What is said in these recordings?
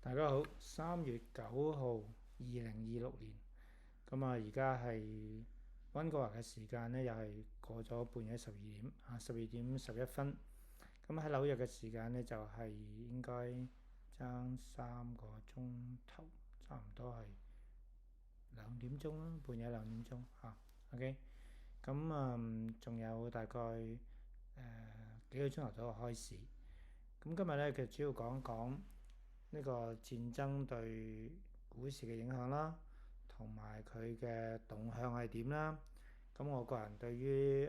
大家好，3月9號，2026年。而家係溫哥華嘅時間呢，又係過咗半夜12點11分。喺紐約嘅時間呢，就係應該爭3個鐘頭，差唔多係2點鐘啦，半夜2點鐘嚇。OK，仲有大概幾個鐘頭到開始。今日呢，佢主要講一講呢個戰爭對股市嘅影響啦，同埋佢嘅動向係點啦。我個人對於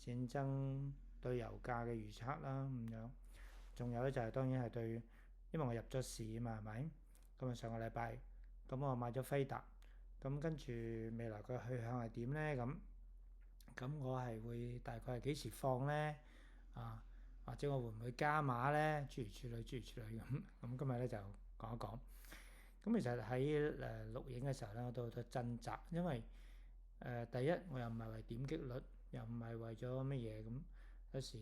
戰爭對油價嘅預測啦咁樣，仲有咧就係當然係對，因為我入咗市啊嘛，係咪？上個禮拜我買咗輝達，跟住未來嘅去向係點咧？我係會大概係幾時放咧？或者我會唔會加碼咧？諸如此類咁。今日咧就講一講。其實喺錄影嘅時候咧，我都好多掙扎，因為第一我又唔係為點擊率，又唔係為咗乜嘢咁。有時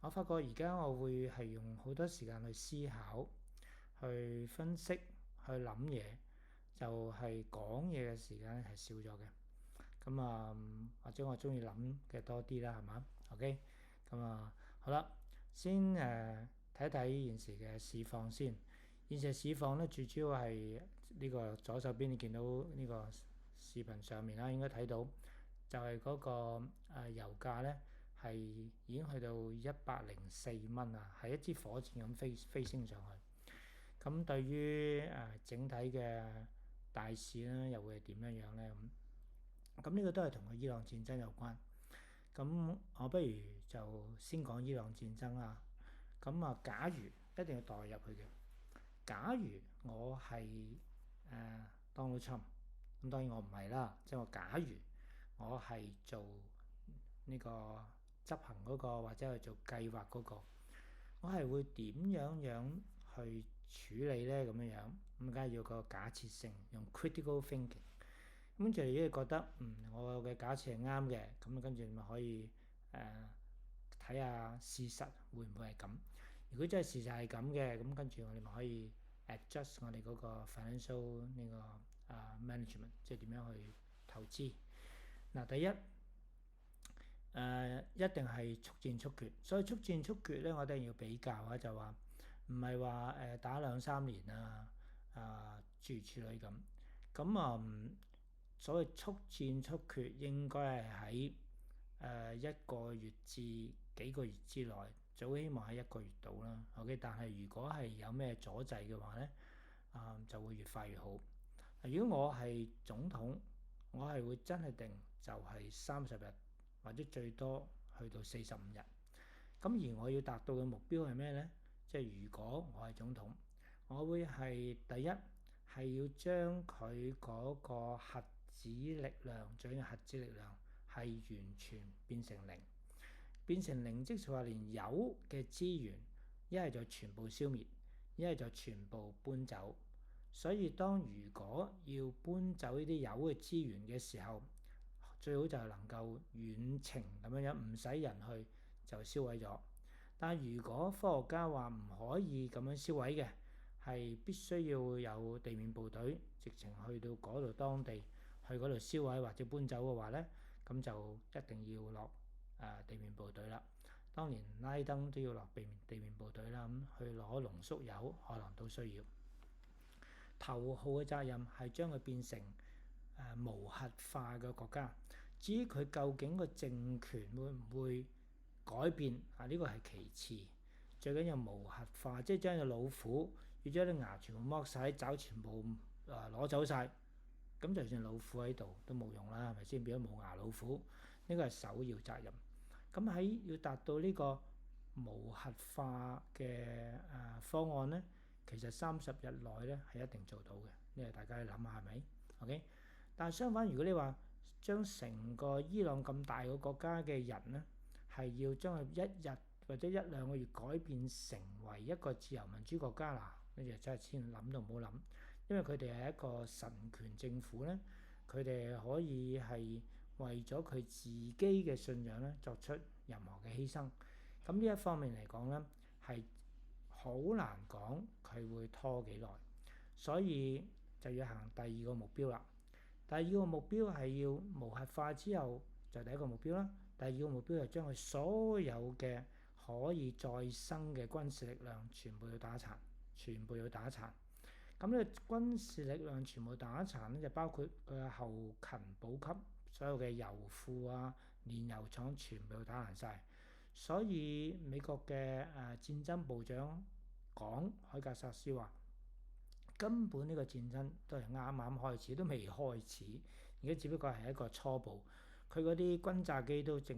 我發覺而家我會係用好多時間去思考、去分析、去諗嘢，就係講嘢嘅時間咧係少咗嘅。或者我中意諗嘅多啲啦，係嘛？OK，好啦，先睇一睇現時嘅市況先。現時市況咧，最主要係呢個左手邊你見到呢個視頻上面啦，應該睇到就係嗰個油價咧係已經去到104蚊啊，係一支火箭咁飛升上去。對於整體嘅大市咧，又會係點樣樣咧？呢個都係同個伊朗戰爭有關。我不如就先講伊朗戰爭啦。假如一定要代入去嘅，假如我係Donald Trump，咁當然我唔係啦。即係我假如我係做呢個執行嗰個，或者係做計劃嗰個，我係會點樣去處理咧？咁梗係要個假設性，用 critical thinking。跟住如果你覺得我嘅假設係啱嘅，跟住咪可以睇下事實會唔會係咁。如果真係事實係咁嘅，跟住我哋咪可以 adjust 我哋嗰個 financial 呢個management，即係點樣去投資。第一一定係速戰速決。所以速戰速決咧，我一定要比較啊，就話唔係話打2-3年諸如此類咁。所謂速戰速決應該係喺1個月至幾個月之內，最好希望喺1個月度啦。OK，但係如果係有咩阻滯嘅話咧，就會越快越好。如果我係總統，我係會真係定就係30日，或者最多去到45日。而我要達到嘅目標係咩咧？即係如果我係總統，我會係第一係要將佢嗰個核子力量，最緊要核子力量係完全變成零。變成零即係話連鈾嘅資源一係就全部消滅，一係就全部搬走。所以如果要搬走呢啲鈾嘅資源嘅時候，最好就係能夠遠程咁樣，唔使人去就燒毀咗。但係如果科學家話唔可以咁樣燒毀嘅，係必須要有地面部隊直情去到嗰度當地去嗰度燒毀或者搬走嘅話咧，咁就一定要落地面部隊啦。當年拉登都要落地面部隊啦，去攞濃縮鈾可能都需要。頭號嘅責任係將佢變成無核化嘅國家。至於佢究竟個政權會唔會改變呢個係其次。最緊要無核化，即係將隻老虎要將啲牙全部剝晒，爪全部攞走晒。咁就算老虎喺度都冇用啦，係咪先？變咗冇牙老虎，呢個係首要責任。喺要達到呢個無核化嘅方案咧，其實30日內咧係一定做到嘅。呢個大家諗下係咪 ？OK。但係相反，如果你話將成個伊朗咁大個國家嘅人咧，係要將佢一日或者1-2個月改變成為一個自由民主國家啦，呢就真係千諗都唔好諗。因為佢哋係一個神權政府咧，佢哋可以係為咗佢自己嘅信仰咧作出任何嘅犧牲。呢一方面嚟講咧，係好難講佢會拖幾耐，所以就要行第二個目標啦。第二個目標係要無核化之後，就第一個目標啦。第二個目標就將佢所有嘅可以再生嘅軍事力量全部要打殘，全部要打殘。咁呢個軍事力量全部打殘咧，就包括佢嘅後勤補給，所有嘅油庫啊、煉油廠全部要打爛晒。所以美國嘅戰爭部長講，海格薩斯話根本呢個戰爭都係啱啱開始，都未開始，而家只不過係一個初步。佢嗰啲轟炸機都正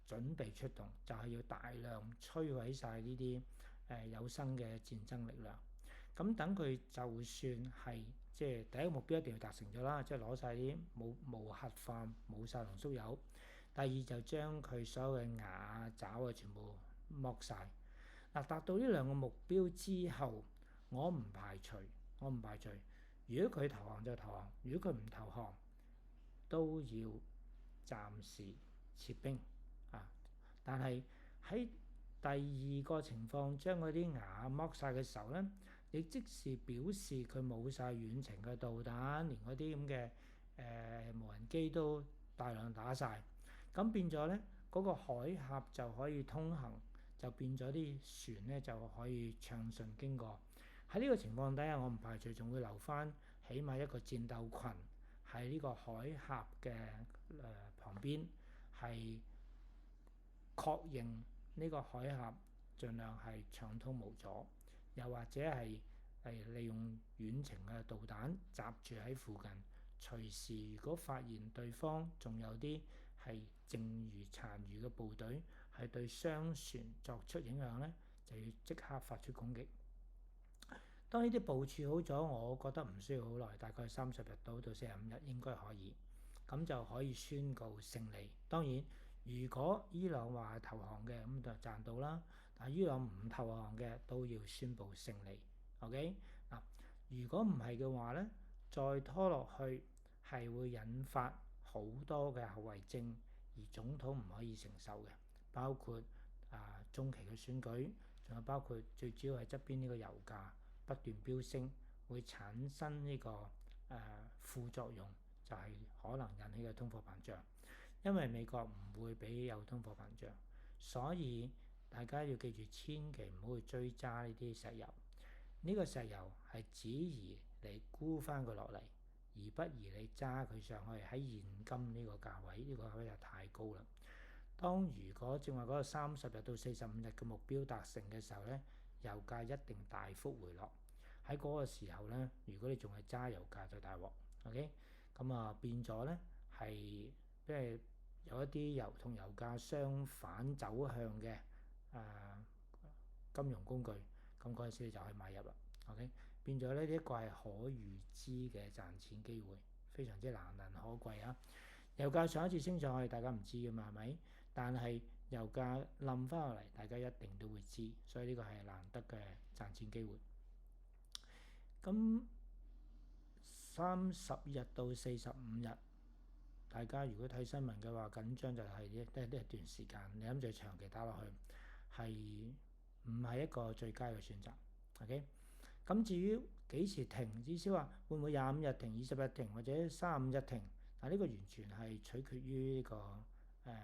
準備出動，就係要大量摧毀晒呢啲有生嘅戰爭力量。咁等佢就算係即係第一個目標一定要達成咗啦，即係攞晒啲冇核化、冇晒濃縮鈾。第二就將佢所有嘅牙爪啊全部剝晒。嗱，達到呢兩個目標之後，我唔排除，如果佢投降就投降，如果佢唔投降，都要暫時撤兵啊。但係喺第二個情況，將嗰啲牙剝晒嘅時候咧，亦即是表示佢冇晒遠程嘅導彈，連嗰啲咁嘅無人機都大量打晒。咁變咗咧，嗰個海峽就可以通行，就變咗啲船咧就可以暢順經過。喺呢個情況底下，我唔排除仲會留翻起碼一個戰鬥群喺呢個海峽嘅旁邊，係確認呢個海峽盡量係暢通無阻，又或者係利用遠程嘅導彈閘住喺附近，隨時如果發現對方仲有啲係剩餘殘餘嘅部隊係對商船作出影響咧，就要即刻發出攻擊。當呢啲部署好咗，我覺得唔需要好耐，大概30日到45日應該可以，咁就可以宣告勝利。當然，如果伊朗話投降嘅，咁就賺到啦。但係伊朗唔投降嘅，都要宣布勝利。OK 嗱，如果唔係嘅話咧，再拖落去係會引發好多嘅後遺症，而總統唔可以承受嘅，包括中期嘅選舉，仲有包括最主要係側邊呢個油價不斷飆升，會產生呢個副作用，就係可能引起嘅通貨膨脹。因為美國唔會俾有通貨膨脹，所以大家要記住，千祈唔好去追揸呢啲石油。呢個石油係只宜你沽翻佢落嚟，而不宜你揸佢上去。喺現今呢個價位，呢個價位就太高啦。當如果正話嗰個30日到45日嘅目標達成嘅時候咧，油價一定大幅回落。喺嗰個時候咧，如果你仲係揸油價就大鑊。OK， 咁變咗咧係即係有一啲油同油價相反走向嘅金融工具，咁嗰陣時你就可以買入啦。OK， 變咗呢一個係可預知嘅賺錢機會，非常之難能可貴啊！油價上一次升上去，大家唔知㗎嘛，係咪？但係油價冧翻落嚟，大家一定都會知，所以呢個係難得嘅賺錢機會。咁30日到45日，大家如果睇新聞嘅話，緊張就係一段時間。你諗住長期打落去，係唔係一個最佳嘅選擇 ？OK， 咁至於幾時停，至少話會唔會25日停、20日停或者35日停？嗱，呢個完全係取決於呢個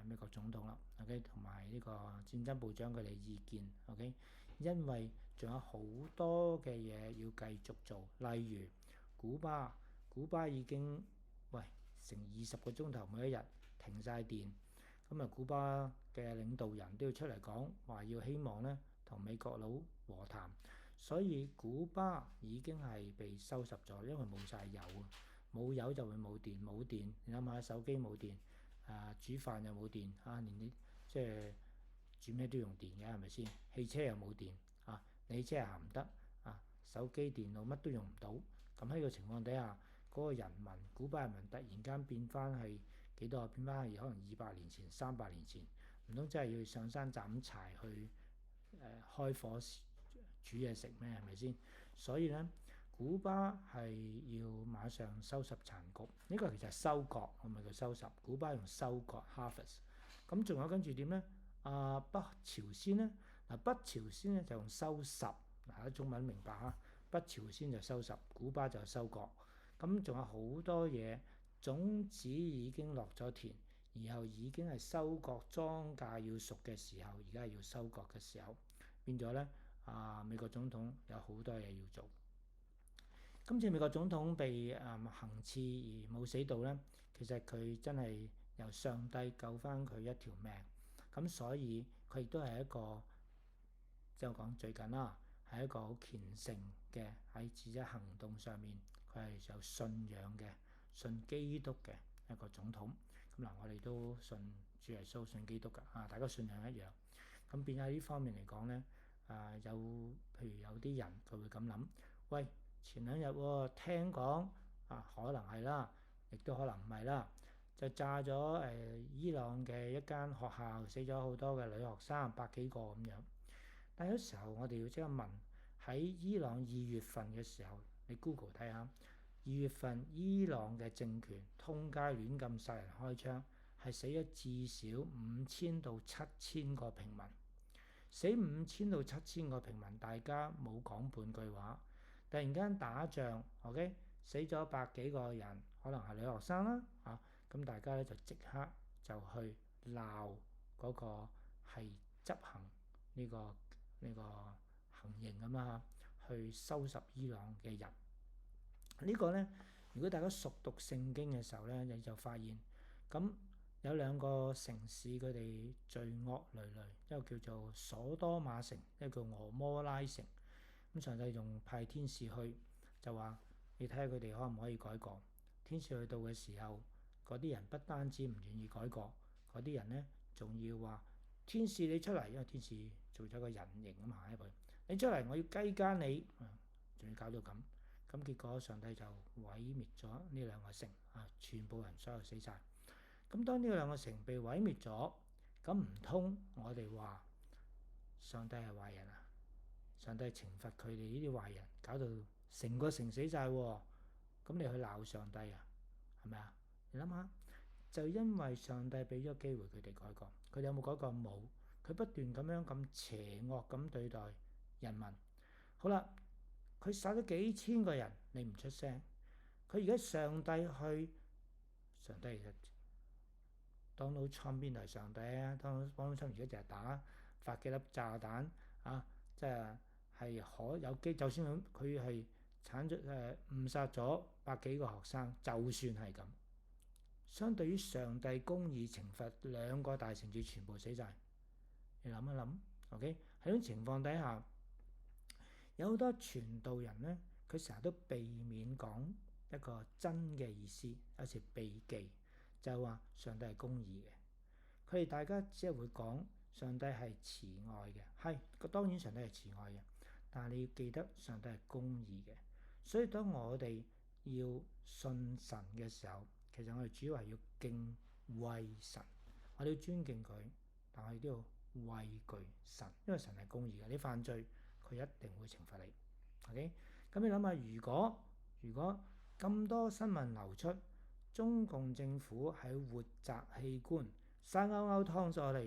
美國總統啦。OK， 同埋呢個戰爭部長佢哋意見。OK， 因為仲有好多嘅嘢要繼續做，例如古巴已經成20個鐘頭每一日停晒電，咁古巴嘅領導人都要出嚟講話，要希望咧同美國佬和談，所以古巴已經係被收拾咗，因為冇晒油，冇油就會冇電，冇電你諗下，手機冇電，煮飯又冇電，連啲即係煮咩都用電嘅，係咪先？汽車又冇電，你車又行唔得，手機電腦乜都用唔到。咁喺個情況底下，嗰個人民古巴人民突然間變翻係幾多？變翻係可能200年前、300年前，唔通真係要上山斬柴去開火煮嘢食咩？係咪先？所以咧，古巴係要馬上收拾殘局。呢個其實係收割，唔係叫收拾。古巴用收割 harvest。仲有跟住點咧？北朝鮮咧，北朝鮮咧就用收拾。嗱，中文明白嚇。北朝鮮就收拾，古巴就收割，咁仲有好多嘢，種子已經落咗田，然後已經係收割莊稼要熟嘅時候，而家係要收割嘅時候，變咗咧美國總統有好多嘢要做。今次美國總統被行刺而冇死到咧，其實佢真係由上帝救翻佢一條命，咁所以佢亦都係一個即係我講最近啦，係一個好虔誠嘅喺自己行動上面，佢係有信仰嘅，信基督嘅一個總統。咁嗱，我哋都信主耶穌，信基督㗎，大家信仰一樣。咁變咗喺呢方面嚟講咧，有譬如有啲人佢會咁諗，喂，前兩日聽講可能係啦，亦都可能唔係啦，就炸咗伊朗嘅一間學校，死咗好多嘅女學生，100幾個咁樣。但有時候我哋要即刻問，喺伊朗2月份嘅時候，你 Google 睇下，2月份伊朗嘅政權通街亂咁殺人開槍，係死咗至少5000到7000個平民。死5000到7000個平民，大家冇講半句話。突然間打仗 ，OK， 死咗100幾個人，可能係女學生啦，咁大家咧就即刻就去鬧嗰個係執行呢個行刑咁啦，去收拾伊朗嘅人。呢個咧，如果大家熟讀聖經嘅時候咧，你就發現咁有2個城市佢哋罪惡累累，一個叫做所多瑪城，一個叫俄摩拉城。咁上帝仲派天使去，就話你睇下佢哋可唔可以改過。天使去到嘅時候，嗰啲人不單止唔願意改過，嗰啲人咧仲要話天使你出嚟，因為天使做咗個人形咁行入去，你出嚟我要雞姦你，仲要搞到咁。咁結果上帝就毀滅咗呢2個城，全部人所有死晒。咁當呢2個城被毀滅咗，咁唔通我哋話上帝係壞人啊？上帝懲罰佢哋呢啲壞人，搞到成個城死晒喎。咁你去鬧上帝啊？係咪啊？你諗下，就因為上帝俾咗機會佢哋改過，佢哋有冇改過？冇。佢不斷咁樣咁邪惡咁對待人民。好啦，佢殺咗幾千個人，你唔出聲。佢而家上帝去，上帝其實 Donald Trump 邊度係上帝啊？Donald Trump 而家就係發幾粒炸彈即係可有機，就算佢係誤殺咗100幾個學生，就算係咁，相對於上帝公義懲罰2個大城市全部死晒，你諗一諗 ，OK？ 喺呢種情況底下，有好多傳道人咧，佢成日都避免講一個真嘅意思，有時避忌，就係話上帝係公義嘅。佢哋大家只係會講上帝係慈愛嘅，係當然上帝係慈愛嘅，但係你要記得上帝係公義嘅。所以當我哋要信神嘅時候，其實我哋主要係要敬畏神，我哋要尊敬佢，但係都要畏懼神，因為神係公義嘅。你犯罪，佢一定會懲罰你。OK， 咁你諗下，如果咁多新聞流出，中共政府喺活摘器官，生勾勾劏咗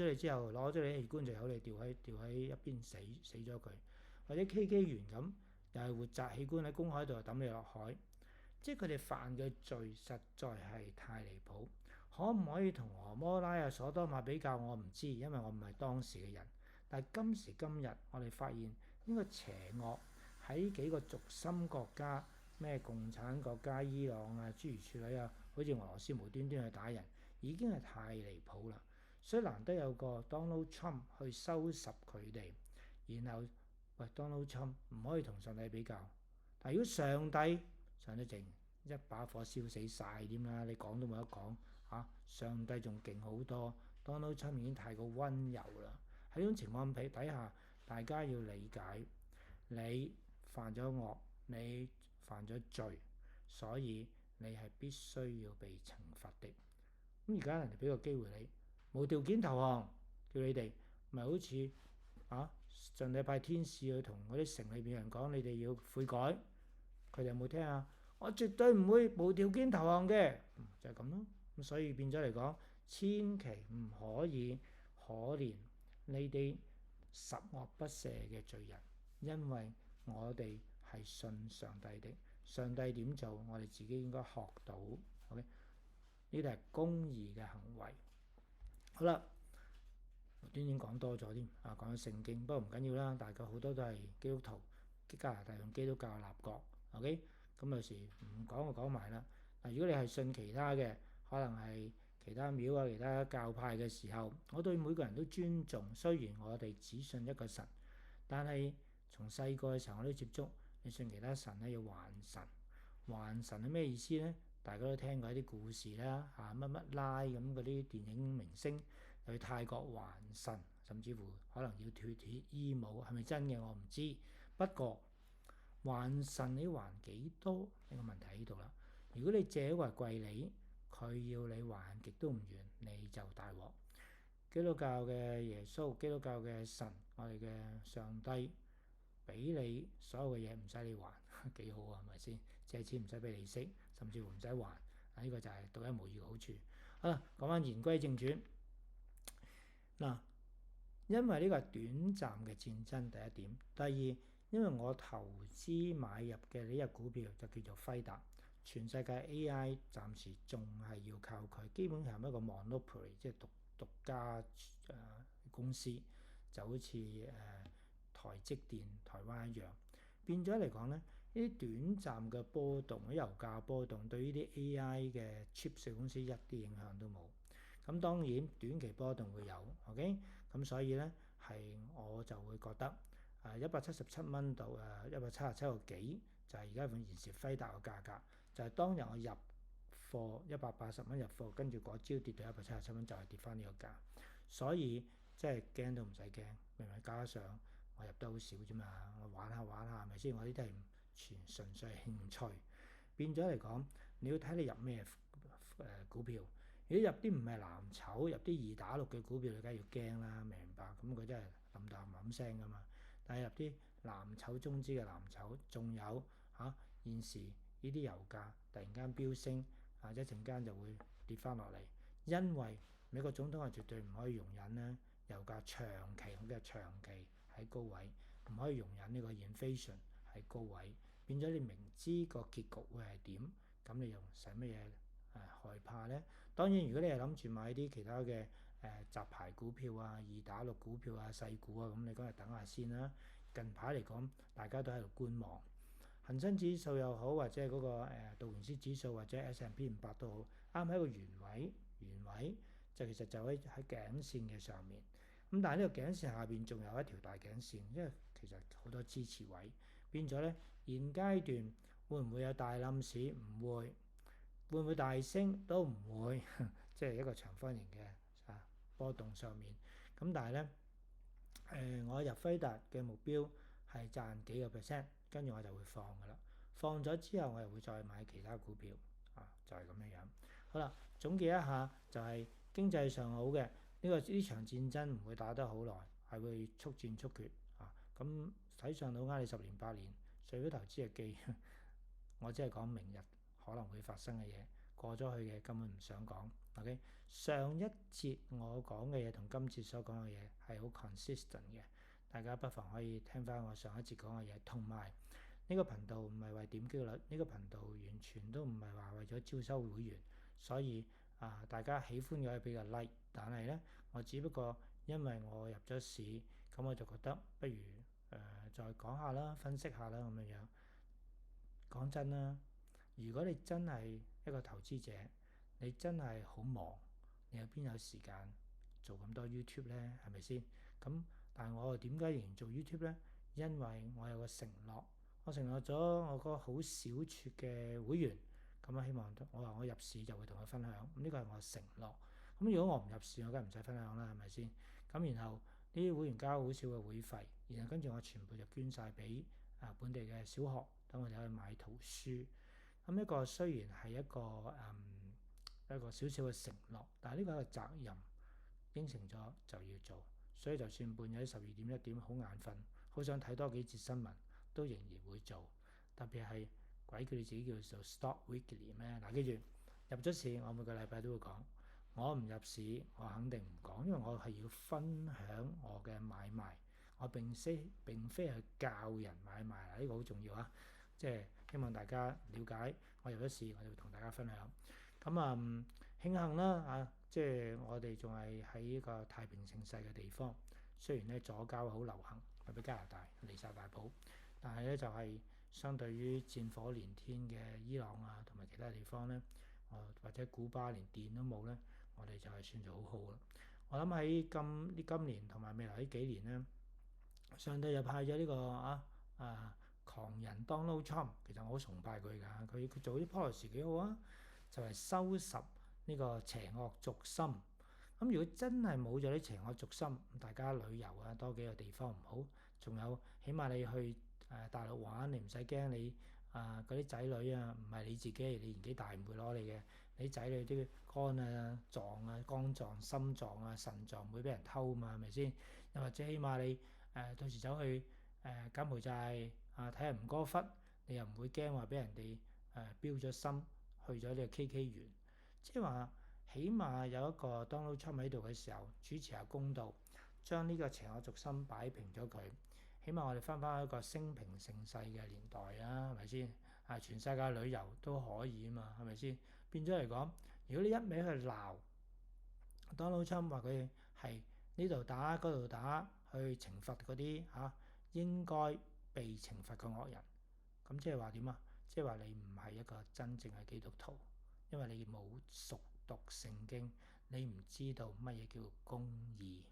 你之後，攞咗你器官就由你掉喺一邊死咗佢，或者 KK 園咁，又係活摘器官喺公海度抌你落海，即係佢哋犯嘅罪實在係太離譜。可唔可以同俄摩拉所多瑪比較？我唔知，因為我唔係當時嘅人。但係今時今日，我哋發現呢個邪惡喺幾個軸心國家，咩共產國家、伊朗諸如此類好似俄羅斯無端端去打人，已經係太離譜啦。所以難得有個 Donald Trump 去收拾佢哋，然後喂 Donald Trump 唔可以同上帝比較。但係如果上帝淨一把火燒死晒點啦，你講都冇得講上帝仲勁好多。Donald Trump 已經太過溫柔啦。喺呢種情況底下，大家要理解你犯咗惡，你犯咗罪，所以你係必須要被懲罰的。咁而家人哋俾個機會你，無條件投降，叫你哋咪好似上帝派天使去同嗰啲城裏邊人講，你哋要悔改，佢哋有冇聽啊？我絕對唔會無條件投降嘅，就係咁咯。咁所以變咗嚟講，千祈唔可以可憐呢啲十惡不赦嘅罪人，因為我哋係信上帝的，上帝點做，我哋自己應該學到。OK，呢啲係公義嘅行為。好啦，無端端講多咗添啊，講咗聖經，不過唔緊要啦，大家好多都係基督徒，加拿大用基督教立國。OK，咁有時唔講就講埋啦。嗱，如果你係信其他嘅，可能係其他廟啊、其他教派嘅時候，我對每個人都尊重。雖然我哋只信一個神，但係從細個嘅時候我都接觸，你信其他神咧要還神。還神係咩意思咧？大家都聽過一啲故事啦，乜乜拉咁嗰啲電影明星去泰國還神，甚至乎可能要脫脫衣舞，係咪真嘅我唔知。不過還神你還幾多呢個問題喺度啦。如果你借為貴利，佢要你還極都唔完，你就大鑊。基督教嘅耶穌，基督教嘅神，我哋嘅上帝俾你所有嘅嘢唔使你還，幾好啊，係咪先？借錢唔使俾利息，甚至乎唔使還，呢個就係獨一無二嘅好處。好啦，講翻言歸正傳。嗱，因為呢個係短暫嘅戰爭，第一點。第二，因為我投資買入嘅呢隻股票就叫做輝達，全世界 AI 暫時仲係要靠佢，基本上係一個 monopoly，即係獨家公司，就好似台積電台灣一樣。變咗嚟講咧，呢啲短暫嘅波動，油價波動對於啲 AI 嘅 chips 公司一啲影響都冇。咁當然短期波動會有 ，OK，咁所以咧係我就會覺得177蚊到177個幾就係而家現時輝達嘅價格，就係當日我入貨180蚊入貨，跟住嗰朝跌到177蚊就係跌翻呢個價，所以即係驚都唔使驚，明明加上我入得好少啫嘛，我玩下係咪先？我呢啲係純粹係興趣，變咗嚟講，你要睇你入咩股票。如果入啲唔係藍籌，入啲2打6嘅股票，你梗係要驚啦，明白？咁佢真係冧到冚聲噶嘛。但係入啲藍籌中資嘅藍籌，仲有現時呢啲油價突然間飆升，一陣間就會跌翻落嚟，因為美國總統係絕對唔可以容忍咧油價長期喺高位，唔可以容忍呢個 inflation 喺高位，變咗你明知個結局會係點，咁你又使乜嘢害怕咧？當然，如果你係諗住買啲其他嘅雜牌股票啊、2打6股票啊、細股啊，咁你梗係等下先啦。近排嚟講，大家都喺度觀望，恒生指數又好，或者係嗰個道瓊斯指數或者 S&P 500都好，啱喺個原位就其實就喺頸線嘅上面。咁但係呢個頸線下邊仲有一條大頸線，因為其實好多支持位，變咗咧現階段會唔會有大冧市？唔會。會唔會大升？都唔會，即係一個長方形嘅波動上面。咁但係咧，我入輝達嘅目標係賺幾個 percent，跟住我就會放噶啦。放咗之後，我又會再買其他股票就係咁樣樣。好啦，總結一下就係經濟上好嘅呢場戰爭唔會打得好耐，係會速戰速決咁睇上到呃你10年8年，除非投資日記，我只係講明日可能會發生嘅嘢，過咗去嘅根本唔想講。OK， 上一節我講嘅嘢同今節所講嘅嘢係好 consistent 嘅，大家不妨可以聽翻我上一節講嘅嘢。同埋呢個頻道唔係為點擊率，呢個頻道完全都唔係話為咗招收會員，所以大家喜歡嘅可以俾個 like， 但係咧我只不過因為我入咗市，咁我就覺得不如再講下啦，分析下啦咁樣樣。講真啦，如果你真係一個投資者，你真係好忙，你有邊有時間做咁多 YouTube 呢？係咪先？咁但係我又點解仍然做 YouTube 呢？因為我有個承諾，我承諾咗我個好少撮嘅會員，咁希望我話我入市就會同佢分享，咁呢個係我嘅承諾。咁如果我唔入市，我梗係唔使分享啦，係咪先？咁然後呢啲會員交好少嘅會費，然後跟住我全部就捐晒俾本地嘅小學。等我哋去買圖書，咁呢個雖然係一個少少嘅承諾，但係呢個係個責任，應承咗就要做，所以就算半夜12點1點好眼瞓，好想睇多幾節新聞，都仍然會做。特別係鬼叫你自己叫做 Stock Weekly 咩？嗱，記住入咗市，我每個禮拜都會講。我唔入市，我肯定唔講，因為我係要分享我嘅買賣，我並非係教人買賣啦，呢個好重要啊！即係希望大家了解，我有得試，我就同大家分享。咁慶幸啦即係我哋仲係喺呢個太平盛世嘅地方。雖然咧左膠好流行，特別加拿大離晒大譜，但係咧就係相對於戰火連天嘅伊朗同埋其他地方咧，或者古巴連電都冇咧，我哋就係算做好好啦。我諗喺今年同埋未來呢幾年咧，上帝又派咗呢個狂人 Donald Trump，其實我好崇拜佢㗎，佢做啲 policy 幾好啊，就係收拾呢個邪惡軸心。咁如果真係冇咗啲邪惡軸心，大家旅遊多幾個地方唔好，仲有起碼你去大陸玩，你唔使驚你嗰啲仔女唔係你自己，你年紀大唔會攞你嘅，你仔女啲肝臟肝臟、心臟腎臟唔會俾人偷嘛，係咪先？又或者起碼你到時走去柬埔寨睇下吳哥窟，你又唔會驚話俾人哋標咗心去咗呢個 KK 園，即係話起碼有一個 Donald Trump 喺度嘅時候主持下公道，將呢個邪惡軸心擺平咗佢，起碼我哋翻一個升平盛世嘅年代係咪先？全世界旅遊都可以啊嘛，係咪先？變咗嚟講，如果你一味去鬧 Donald Trump 話佢係呢度打嗰度打，去懲罰嗰啲應該被懲罰嘅惡人，咁即係話點啊？即係話你唔係一個真正嘅基督徒，因為你冇熟讀聖經，你唔知道乜嘢叫公義。